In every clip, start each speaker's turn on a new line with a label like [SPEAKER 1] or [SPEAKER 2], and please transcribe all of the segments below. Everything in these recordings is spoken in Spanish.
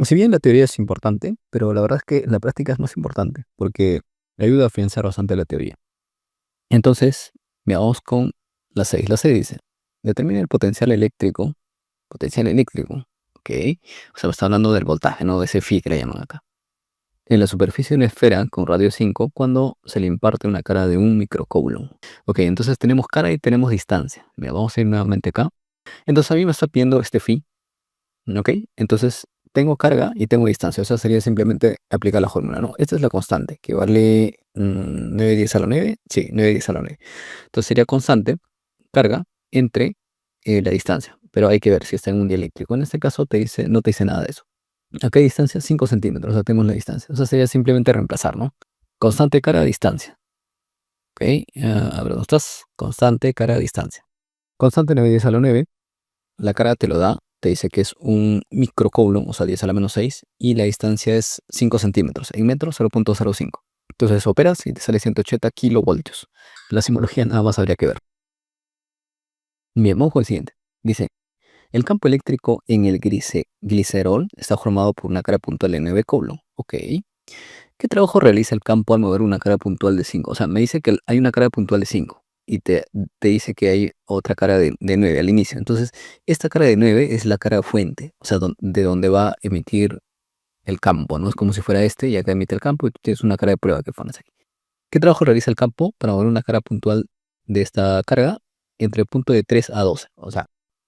[SPEAKER 1] Si bien la teoría es importante, pero la verdad es que la práctica es más importante, porque ayuda a afianzar bastante la teoría. Entonces, veamos con la 6. La 6 dice, determina el potencial eléctrico, ¿ok? O sea, me está hablando del voltaje, ¿no? De ese phi que le llaman acá. En la superficie de una esfera con radio 5 cuando se le imparte una carga de 1 microcoulomb. Ok, entonces tenemos carga y tenemos distancia. Mira, vamos a ir nuevamente acá. Entonces a mí me está pidiendo este phi, ¿ok? Entonces tengo carga y tengo distancia. O sea, sería simplemente aplicar la fórmula, ¿no? Esta es la constante, que vale 9 10 a la 9. Sí, 9 10 a la 9. Entonces sería constante, carga, entre la distancia. Pero hay que ver si está en un dieléctrico. En este caso no te dice nada de eso. ¿A qué distancia? 5 centímetros, o sea, tenemos la distancia. O sea, sería simplemente reemplazar, ¿no? Constante cara a distancia. ¿Ok? A ver, ¿dónde estás? Constante cara a distancia. Constante 9 10 a la 9. La cara te lo da, te dice que es un microcoulomb, o sea, 10 a la menos 6, y la distancia es 5 centímetros. En metros, 0.05. Entonces operas y te sale 180 kilovoltios. La simbología nada más habría que ver. Bien, vamos con el siguiente. Dice, el campo eléctrico en el glicerol está formado por una cara puntual de 9 coulomb. Ok. ¿Qué trabajo realiza el campo al mover una cara puntual de 5? O sea, me dice que hay una cara puntual de 5 y te dice que hay otra cara de 9 al inicio. Entonces, esta cara de 9 es la cara fuente, o sea, de donde va a emitir el campo, ¿no? Es como si fuera este y acá emite el campo y tú tienes una cara de prueba que pones aquí. ¿Qué trabajo realiza el campo para mover una cara puntual de esta carga entre el punto de 3 a 12? O sea,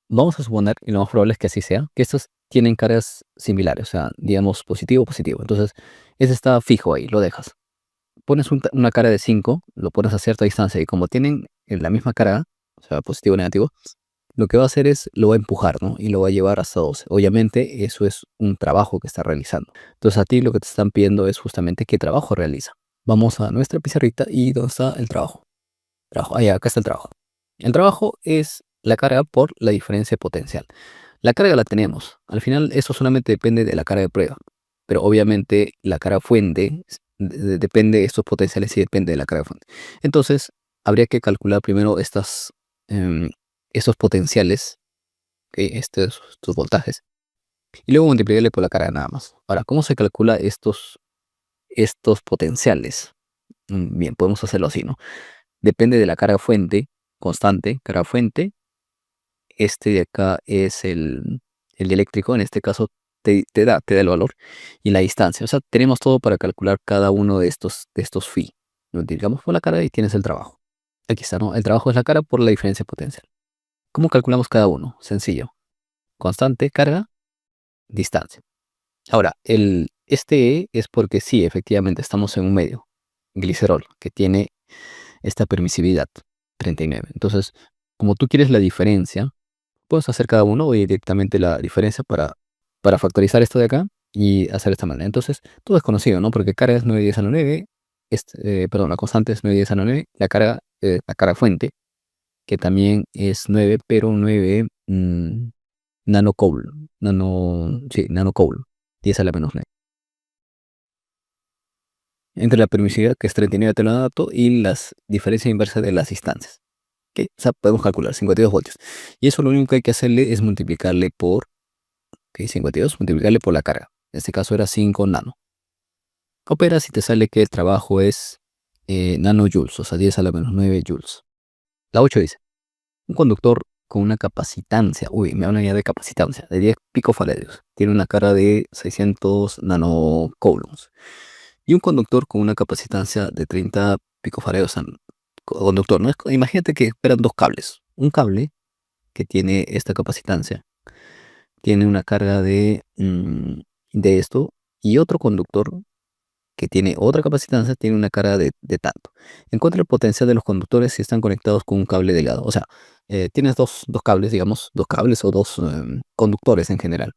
[SPEAKER 1] vamos a suponer, y lo más probable es que así sea, que estos tienen caras similares, o sea, digamos positivo, positivo. Entonces, ese está fijo ahí, lo dejas. Pones una cara de 5, lo pones a cierta distancia y como tienen la misma cara, o sea, positivo o negativo, lo que va a hacer es lo va a empujar, ¿no? Y lo va a llevar hasta 12. Obviamente, eso es un trabajo que está realizando. Entonces, a ti lo que te están pidiendo es justamente qué trabajo realiza. Vamos a nuestra pizarrita y ¿dónde está el trabajo? Acá está el trabajo. El trabajo es la carga por la diferencia potencial. La carga la tenemos. Al final, eso solamente depende de la carga de prueba. Pero obviamente la carga fuente depende de estos potenciales y depende de la carga fuente. Entonces, habría que calcular primero em, estos potenciales, ¿ok? Estos voltajes, y luego multiplicarle por la carga nada más. Ahora, ¿cómo se calcula estos potenciales? Bien, podemos hacerlo así, ¿no? Depende de la carga fuente, constante, carga fuente. Este de acá es el dieléctrico, en este caso te da el valor y la distancia. O sea, tenemos todo para calcular cada uno de estos phi. Lo multiplicamos por la carga y tienes el trabajo. Aquí está, ¿no? El trabajo es la carga por la diferencia potencial. ¿Cómo calculamos cada uno? Sencillo. Constante, carga, distancia. Ahora, este E es porque sí, efectivamente, estamos en un medio, glicerol, que tiene esta permisividad, 39. Entonces, como tú quieres la diferencia, puedes hacer cada uno o directamente la diferencia para factorizar esto de acá y hacer esta manera. Entonces, todo es conocido, ¿no? Porque carga es 9 10 a la 9, perdón, la constante es 9 10 a la 9, la carga fuente, que también es 9, pero 9 nanocoulomb, sí, nanocoulomb, 10 a la menos 9. Entre la permisividad, que es 39 te lo dato, y las diferencias inversas de las distancias. ¿Ok? O sea, podemos calcular 52 voltios. Y eso lo único que hay que hacerle es multiplicarle por, ¿ok? 52, multiplicarle por la carga. En este caso era 5 nano. Operas y te sale que el trabajo es nanojoules, o sea, 10 a la menos 9 joules. La 8 dice, un conductor con una capacitancia, me hablan ya de capacitancia, de 10 picofaradios, tiene una carga de 600 nanocoulombs. Y un conductor con una capacitancia de 30 picofaradios, conductor, ¿no? Imagínate que esperan dos cables. Un cable que tiene esta capacitancia tiene una carga de esto, y otro conductor que tiene otra capacitancia tiene una carga de tanto. Encuentra el potencial de los conductores si están conectados con un cable delgado. O sea, tienes dos cables, digamos, dos cables o dos conductores en general.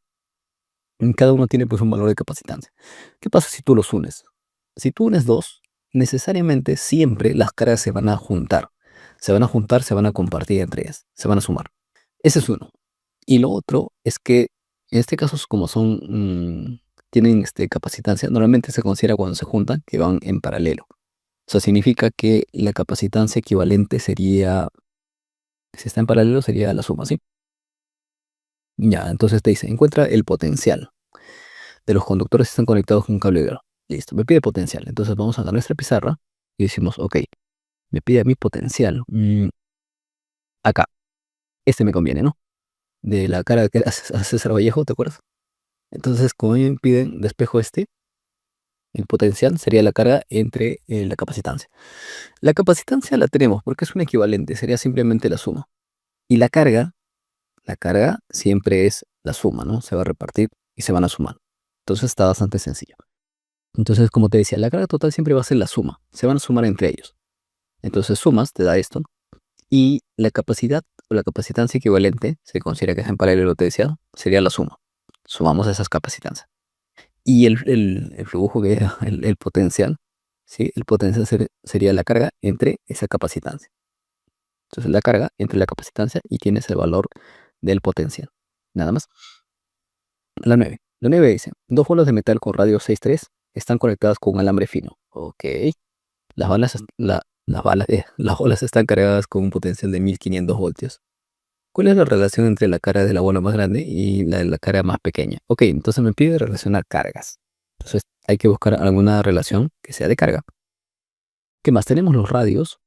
[SPEAKER 1] Cada uno tiene pues un valor de capacitancia. ¿Qué pasa si tú los unes? Si tú unes dos, necesariamente siempre las cargas se van a juntar. Se van a juntar, se van a compartir entre ellas, se van a sumar. Ese es uno. Y lo otro es que en este caso, como tienen capacitancia, normalmente se considera cuando se juntan que van en paralelo. O sea, significa que la capacitancia equivalente sería, si está en paralelo, sería la suma, ¿sí? Ya, entonces te dice, encuentra el potencial. de los conductores están conectados con un cable de grado. Listo, me pide potencial. Entonces vamos a nuestra pizarra y decimos, ok, me pide a mí potencial. Acá, este me conviene, ¿no? De la cara que a César Vallejo, ¿te acuerdas? Entonces, como me piden despejo este, el potencial sería la carga entre la capacitancia. La capacitancia la tenemos porque es un equivalente, sería simplemente la suma. Y la carga siempre es la suma, ¿no? Se va a repartir y se van a sumar. Entonces está bastante sencillo. Entonces, como te decía, la carga total siempre va a ser la suma. Se van a sumar entre ellos. Entonces sumas, te da esto. Y la capacidad o la capacitancia equivalente, se considera que es en paralelo, te decía, sería la suma. Sumamos esas capacitancias. Y el flujo que era el potencial, ¿sí? El potencial sería la carga entre esa capacitancia. Entonces la carga entre la capacitancia y tienes el valor del potencial. Nada más. La 9. La 9 dice, dos bolas de metal con radio 6,3 están conectadas con un alambre fino. Ok. Las balas, las bolas están cargadas con un potencial de 1500 voltios. ¿Cuál es la relación entre la carga de la bola más grande y la de la carga más pequeña? Ok, entonces me pide relacionar cargas. Entonces hay que buscar alguna relación que sea de carga. ¿Qué más? Tenemos los radios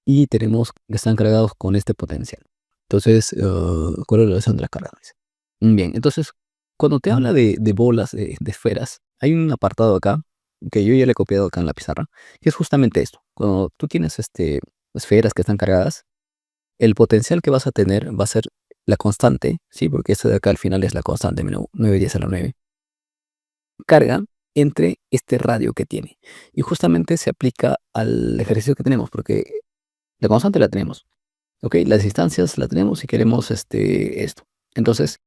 [SPEAKER 1] y tenemos que están cargados con este potencial. Entonces, ¿cuál es la relación de las cargas? Bien, entonces, cuando te habla de bolas, de esferas, hay un apartado acá, que yo ya le he copiado acá en la pizarra, que es justamente esto. Cuando tú tienes esferas que están cargadas, el potencial que vas a tener va a ser la constante, ¿sí? Porque esto de acá al final es la constante, 9, 10 a la 9. Carga entre este radio que tiene. Y justamente se aplica al ejercicio que tenemos, porque la constante la tenemos, ¿ok? Las distancias la tenemos si queremos esto. Entonces,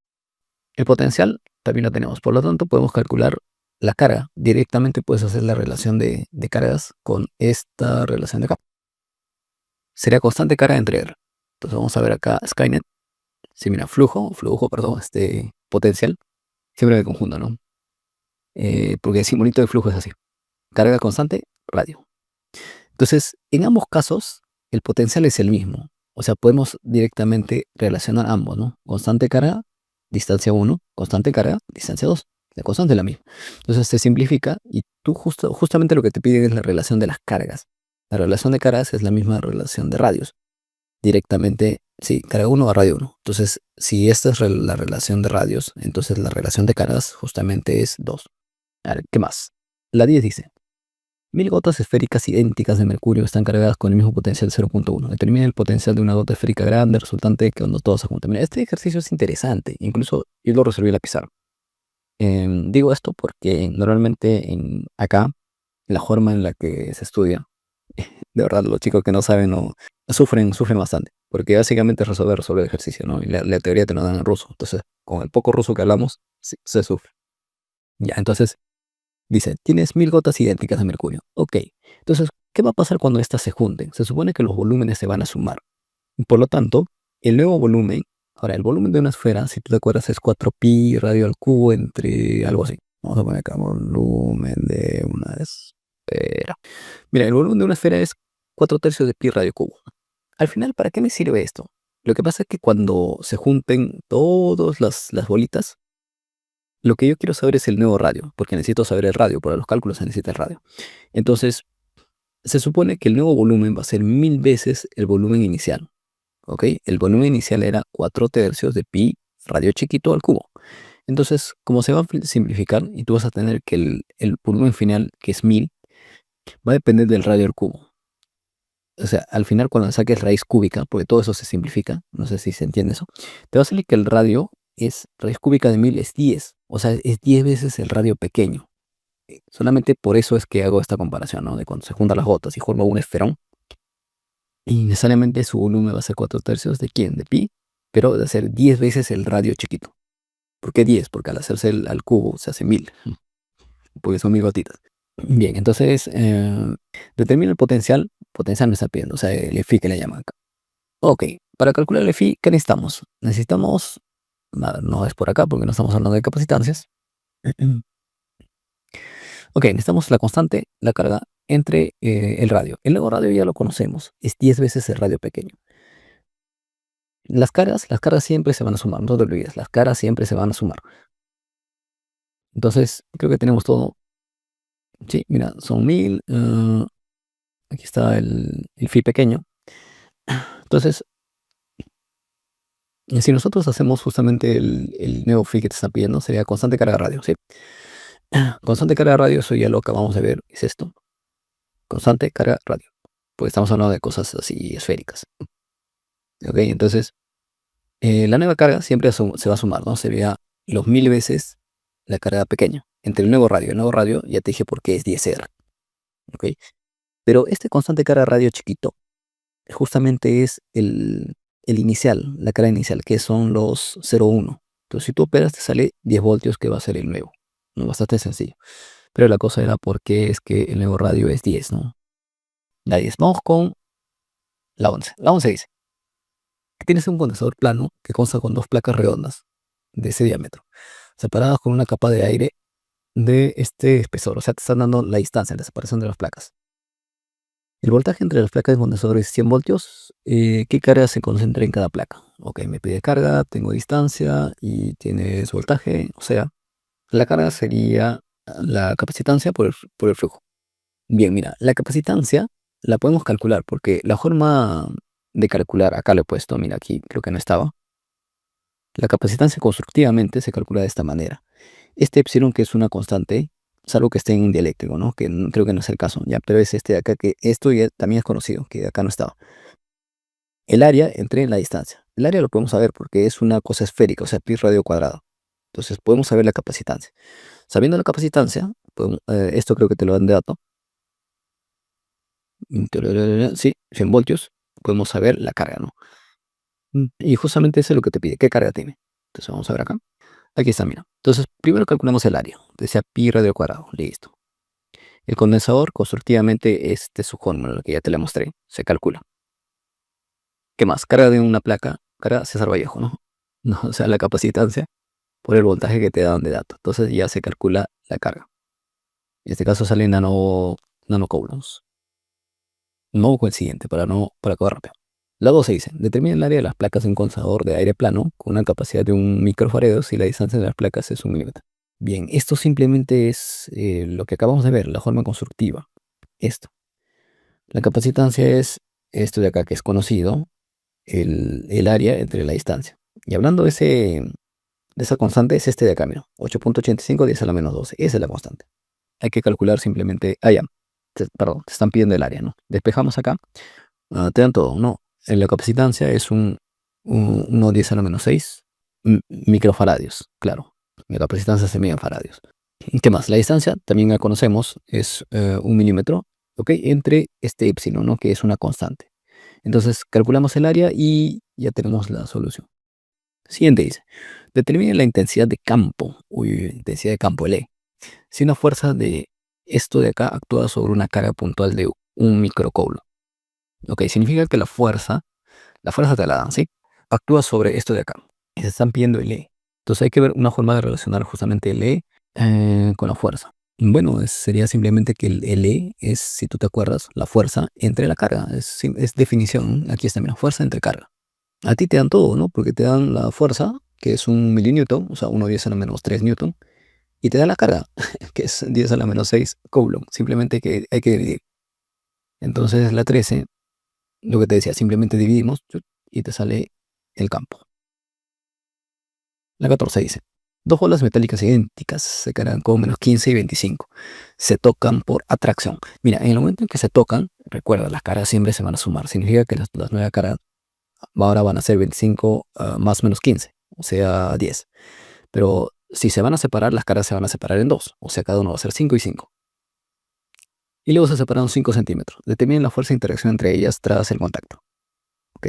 [SPEAKER 1] el potencial también lo tenemos. Por lo tanto, podemos calcular la carga. Directamente puedes hacer la relación de cargas con esta relación de acá. Sería constante carga entre R. Entonces vamos a ver acá Skynet. Sí, mira, perdón, potencial. Siempre me confundo, ¿no? Porque el simbolito de flujo es así. Carga constante, radio. Entonces, en ambos casos, el potencial es el mismo. O sea, podemos directamente relacionar ambos, ¿no? Constante carga, distancia 1, constante carga, distancia 2. La constante es la misma. Entonces se simplifica y tú justamente lo que te piden es la relación de las cargas. La relación de cargas es la misma relación de radios. Directamente, sí, carga 1 a radio 1. Entonces, si esta es la relación de radios, entonces la relación de cargas justamente es 2. A ver, ¿qué más? La 10 dice, 1000 gotas esféricas idénticas de mercurio están cargadas con el mismo potencial 0,1. Determina el potencial de una gota esférica grande resultante cuando todos se juntan. Mira, este ejercicio es interesante. Incluso yo lo resolví en la pizarra. Digo esto porque normalmente acá, la forma en la que se estudia, de verdad, los chicos que no saben no, sufren bastante. Porque básicamente es resolver el ejercicio, ¿no? Y la teoría te lo dan en ruso. Entonces, con el poco ruso que hablamos, sí, se sufre. Ya, entonces, dice, tienes 1000 gotas idénticas de mercurio. Ok, entonces, ¿qué va a pasar cuando estas se junten? Se supone que los volúmenes se van a sumar. Por lo tanto, el nuevo volumen, ahora, el volumen de una esfera, si tú te acuerdas, es 4pi radio al cubo entre algo así. Vamos a poner acá volumen de una esfera. Mira, el volumen de una esfera es 4/3 de pi radio cubo. Al final, ¿para qué me sirve esto? Lo que pasa es que cuando se junten todas las bolitas, lo que yo quiero saber es el nuevo radio, porque necesito saber el radio, para los cálculos se necesita el radio. Entonces, se supone que el nuevo volumen va a ser 1000 veces el volumen inicial, ¿ok? El volumen inicial era 4/3 de pi radio chiquito al cubo. Entonces, como se va a simplificar y tú vas a tener que el volumen final, que es 1000, va a depender del radio al cubo. O sea, al final cuando saques raíz cúbica, porque todo eso se simplifica, no sé si se entiende eso, te va a salir que el radio es, raíz cúbica de 1000 es 10, o sea, es 10 veces el radio pequeño. Solamente por eso es que hago esta comparación, ¿no? De cuando se juntan las gotas y forma un esferón, y necesariamente su volumen va a ser 4/3 de quién, de pi, pero de ser 10 veces el radio chiquito. ¿Por qué 10? Porque al hacerse al cubo se hace 1000, porque son 1000 gotitas. Bien, entonces determina el potencial me está pidiendo, o sea, el EFI que le llaman acá. Ok, para calcular el EFI, ¿qué necesitamos? Necesitamos, nada, no es por acá porque no estamos hablando de capacitancias. Ok, necesitamos la constante, la carga entre el radio. El nuevo radio ya lo conocemos, es 10 veces el radio pequeño. Las cargas siempre se van a sumar, no te olvides, las cargas siempre se van a sumar. Entonces, creo que tenemos todo. Sí, mira, son 1000. Aquí está el phi pequeño. Entonces, si nosotros hacemos justamente el nuevo phi que te están pidiendo, sería constante carga radio, ¿sí? Constante carga radio, eso ya lo acabamos de ver, es esto. Constante carga radio. Porque estamos hablando de cosas así esféricas. Ok, entonces, la nueva carga siempre se va a sumar, ¿no? Sería los 1000 veces la carga pequeña. Entre el nuevo radio y el nuevo radio, ya te dije por qué es 10R. Ok, pero este constante carga radio chiquito, justamente es el inicial, la carga inicial, que son los 0,1. Entonces, si tú operas, te sale 10 voltios, que va a ser el nuevo. ¿No? Bastante sencillo. Pero la cosa era por qué es que el nuevo radio es 10, ¿no? La 10. Vamos con la 11. La 11 dice que tienes un condensador plano que consta con dos placas redondas de ese diámetro, separadas con una capa de aire de este espesor. O sea, te están dando la distancia, la separación de las placas. El voltaje entre las placas de condensador es 100 voltios. ¿Qué carga se concentra en cada placa? Ok, me pide carga, tengo distancia y tienes voltaje. O sea, la carga sería la capacitancia por el flujo. Bien, mira, la capacitancia la podemos calcular porque la forma de calcular, acá lo he puesto, mira, aquí creo que no estaba. La capacitancia constructivamente se calcula de esta manera. Este epsilon, que es una constante, salvo que esté en un dieléctrico, ¿no? Que creo que no es el caso, ya, pero es este de acá, que esto ya también es conocido, que acá no estaba. El área entre la distancia. El área lo podemos saber porque es una cosa esférica, o sea, pi radio cuadrado. Entonces podemos saber la capacitancia. Sabiendo la capacitancia, esto creo que te lo dan de dato. Sí, 100 voltios, podemos saber la carga, ¿no? Y justamente eso es lo que te pide, ¿qué carga tiene? Entonces vamos a ver acá. Aquí está, mira. Entonces, primero calculamos el área. Decía pi radio cuadrado. Listo. El condensador, constructivamente, este es su fórmula, la que ya te la mostré. Se calcula. ¿Qué más? Carga de una placa. Carga César Vallejo, ¿no? No, o sea, la capacitancia por el voltaje que te dan de datos. Entonces ya se calcula la carga. En este caso sale nanocoulombs. No con el siguiente, para acabar rápido. La 12 dice, determina el área de las placas de un condensador de aire plano con una capacidad de 1 microfarado si la distancia de las placas es 1 milímetro. Bien, esto simplemente es lo que acabamos de ver, la forma constructiva. Esto. La capacitancia es esto de acá que es conocido, el área entre la distancia. Y hablando de esa constante, es este de acá, mira, 8.85 10 a la menos 12. Esa es la constante. Hay que calcular simplemente, ya, perdón, te están pidiendo el área, ¿no? Despejamos acá, te dan todo, ¿no? La capacitancia es 1 10 a la menos 6 microfaradios, claro. La capacitancia se mide en faradios. ¿Qué más? La distancia también la conocemos, es 1 milímetro, ¿ok? Entre este epsilon, ¿no? Que es una constante. Entonces calculamos el área y ya tenemos la solución. Siguiente dice, determine la intensidad de campo, intensidad de campo, L. Si una fuerza de esto de acá actúa sobre una carga puntual de 1 microcoulomb. Ok, significa que la fuerza te la dan, ¿sí? Actúa sobre esto de acá. Y se están pidiendo el E. Entonces hay que ver una forma de relacionar justamente el E con la fuerza. Bueno, sería simplemente que el E es, si tú te acuerdas, la fuerza entre la carga. Es definición. Aquí está, mira, fuerza entre carga. A ti te dan todo, ¿no? Porque te dan la fuerza, que es 1 milinewton, o sea, 1 10 a la menos 3 newton, y te dan la carga, que es 10 a la menos 6 coulomb. Simplemente que hay que dividir. Entonces la 13, lo que te decía, simplemente dividimos y te sale el campo. La 14 dice, dos bolas metálicas idénticas se cargan con menos 15 y 25. Se tocan por atracción. Mira, en el momento en que se tocan, recuerda, las caras siempre se van a sumar. Significa que las nuevas caras ahora van a ser 25 más menos 15, o sea 10. Pero si se van a separar, las caras se van a separar en dos, o sea cada uno va a ser 5 y 5. Y luego se separan 5 centímetros. Determinen la fuerza de interacción entre ellas tras el contacto. ¿Ok?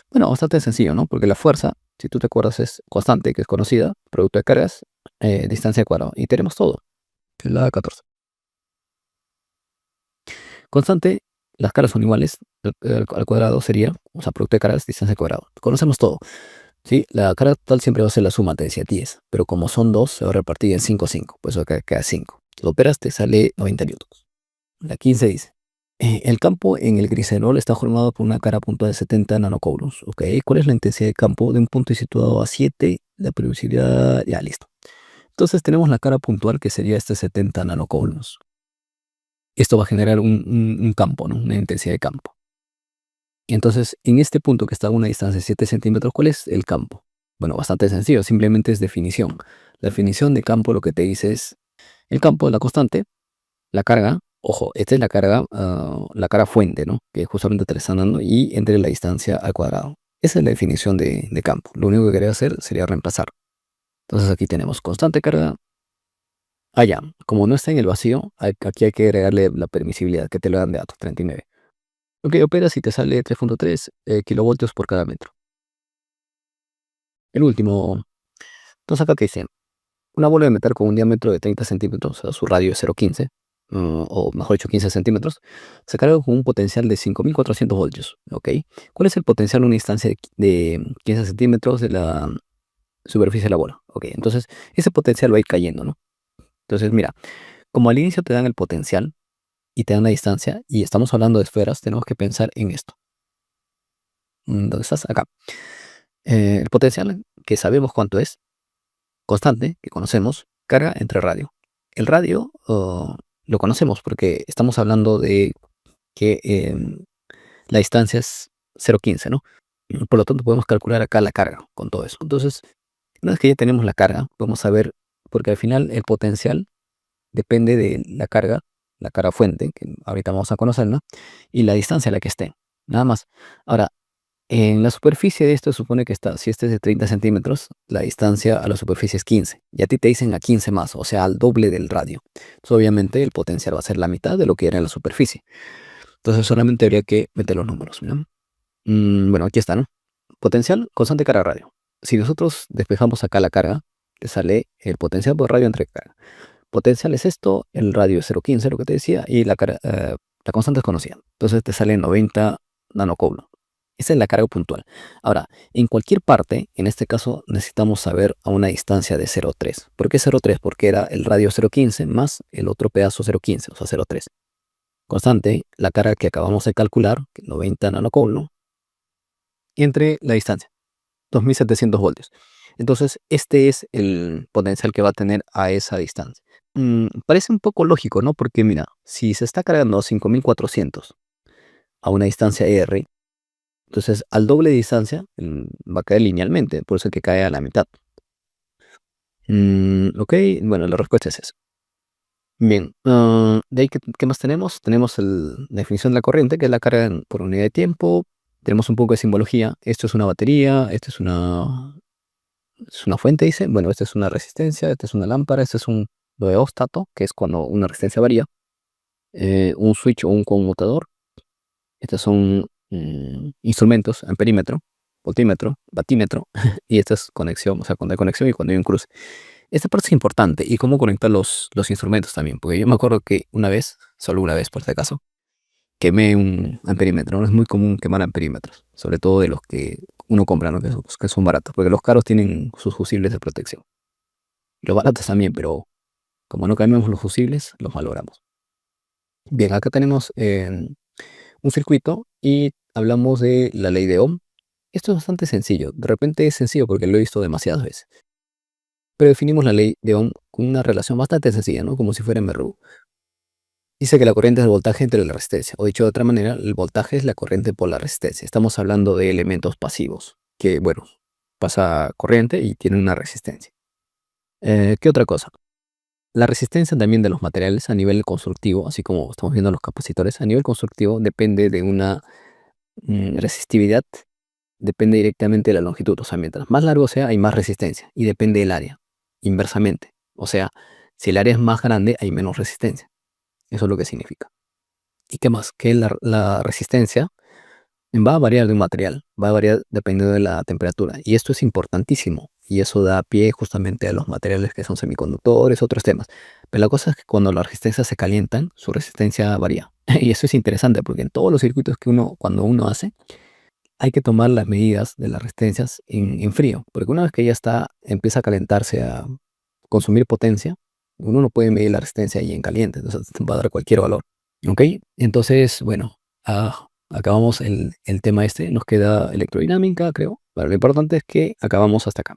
[SPEAKER 1] Bueno, bastante sencillo, ¿no? Porque la fuerza, si tú te acuerdas, es constante, que es conocida, producto de cargas, distancia al cuadrado. Y tenemos todo, que es la 14. Constante, las caras son iguales, al cuadrado sería, o sea, producto de cargas, distancia al cuadrado. Conocemos todo, ¿sí? La carga total siempre va a ser la suma, te decía 10, pero como son 2, se va a repartir en 5, 5, pues acá queda 5. Lo operas, te sale 90 newtons. La 15 dice, el campo en el glicerol está formado por una cara puntual de 70 nanocoulombs. ¿Ok? ¿Cuál es la intensidad de campo de un punto situado a 7? La periodicidad, ya listo. Entonces tenemos la cara puntual que sería este 70 nanocoulombs. Esto va a generar un campo, ¿no? Una intensidad de campo. Y entonces, en este punto que está a una distancia de 7 centímetros, ¿cuál es el campo? Bueno, bastante sencillo, simplemente es definición. La definición de campo lo que te dice es el campo de la constante, la carga, ojo, esta es la cara fuente, ¿no? Que justamente te la están dando, y entre la distancia al cuadrado. Esa es la definición de campo. Lo único que quería hacer sería reemplazar. Entonces aquí tenemos constante carga. Allá, como no está en el vacío, aquí hay que agregarle la permisibilidad que te lo dan de datos, 39. Ok, operas y te sale 3.3 kilovoltios por cada metro. El último, entonces acá te dice, una bola de metal con un diámetro de 30 centímetros, o sea, su radio es 0,15, o mejor dicho, 15 centímetros, se carga con un potencial de 5.400 voltios, ¿ok? ¿Cuál es el potencial en una instancia de 15 centímetros de la superficie de la bola? Ok, entonces ese potencial va a ir cayendo, ¿no? Entonces, mira, como al inicio te dan el potencial y te dan la distancia, y estamos hablando de esferas, tenemos que pensar en esto. ¿Dónde estás? Acá. El potencial, que sabemos cuánto es, constante, que conocemos, carga entre radio. El radio lo conocemos porque estamos hablando de que la distancia es 0,15, ¿no? Por lo tanto, podemos calcular acá la carga con todo eso. Entonces, una vez que ya tenemos la carga, podemos saber, porque al final el potencial depende de la carga fuente, que ahorita vamos a conocerla, y la distancia a la que esté. Nada más. Ahora, en la superficie de esto se supone que está, si este es de 30 centímetros, la distancia a la superficie es 15. Y a ti te dicen a 15 más, o sea, al doble del radio. Entonces, obviamente, el potencial va a ser la mitad de lo que era en la superficie. Entonces, solamente habría que meter los números, ¿no? Bueno, aquí está, ¿no? Potencial, constante carga radio. Si nosotros despejamos acá la carga, te sale el potencial por radio entre carga. Potencial es esto, el radio es 0,15, lo que te decía, y la constante es conocida. Entonces te sale 90 nanocoulombs. Esa es la carga puntual. Ahora, en cualquier parte, en este caso, necesitamos saber a una distancia de 0,3. ¿Por qué 0,3? Porque era el radio 0,15 más el otro pedazo 0,15, o sea, 0,3. Constante, la carga que acabamos de calcular, 90 nanocoulombs, y entre la distancia, 2700 voltios. Entonces, este es el potencial que va a tener a esa distancia. Parece un poco lógico, ¿no? Porque mira, si se está cargando 5400 a una distancia R, entonces al doble de distancia va a caer linealmente, por eso es que cae a la mitad. Ok, bueno, la respuesta es eso. Bien, de ahí, ¿qué más tenemos? Tenemos la definición de la corriente, que es la carga por unidad de tiempo. Tenemos un poco de simbología. Esto es una batería, esto es una fuente, dice. Bueno, esta es una resistencia, esta es una lámpara, este es un rheóstato, que es cuando una resistencia varía. Un switch o un conmutador. Estos son instrumentos, amperímetro, voltímetro, batímetro, y esta es conexión, o sea, cuando hay conexión y cuando hay un cruce. Esta parte es importante, y cómo conectar los instrumentos también, porque yo me acuerdo que una vez, solo una vez por este caso, quemé un amperímetro. No es muy común quemar amperímetros, sobre todo de los que uno compra, ¿no? Que son baratos, porque los caros tienen sus fusibles de protección. Los baratos también, pero como no cambiamos los fusibles, los valoramos. Bien, acá tenemos un circuito y hablamos de la ley de Ohm. Esto es bastante sencillo. De repente es sencillo porque lo he visto demasiadas veces. Pero definimos la ley de Ohm con una relación bastante sencilla, ¿no? Como si fuera MRU. Dice que la corriente es el voltaje entre la resistencia. O dicho de otra manera, el voltaje es la corriente por la resistencia. Estamos hablando de elementos pasivos, que, bueno, pasa corriente y tiene una resistencia. ¿Qué otra cosa? La resistencia también de los materiales a nivel constructivo, así como estamos viendo los capacitores, a nivel constructivo depende de una resistividad, depende directamente de la longitud. O sea, mientras más largo sea, hay más resistencia y depende del área, inversamente. O sea, si el área es más grande, hay menos resistencia. Eso es lo que significa. ¿Y qué más? Que la resistencia va a variar de un material, va a variar dependiendo de la temperatura. Y esto es importantísimo. Y eso da pie justamente a los materiales que son semiconductores, otros temas. Pero la cosa es que cuando las resistencias se calientan, su resistencia varía. Y eso es interesante porque en todos los circuitos que cuando uno hace, hay que tomar las medidas de las resistencias en frío. Porque una vez que ya empieza a calentarse, a consumir potencia, uno no puede medir la resistencia ahí en caliente. Entonces va a dar cualquier valor. ¿Ok? Entonces, bueno, acabamos el tema este. Nos queda electrodinámica, creo. Pero lo importante es que acabamos hasta acá.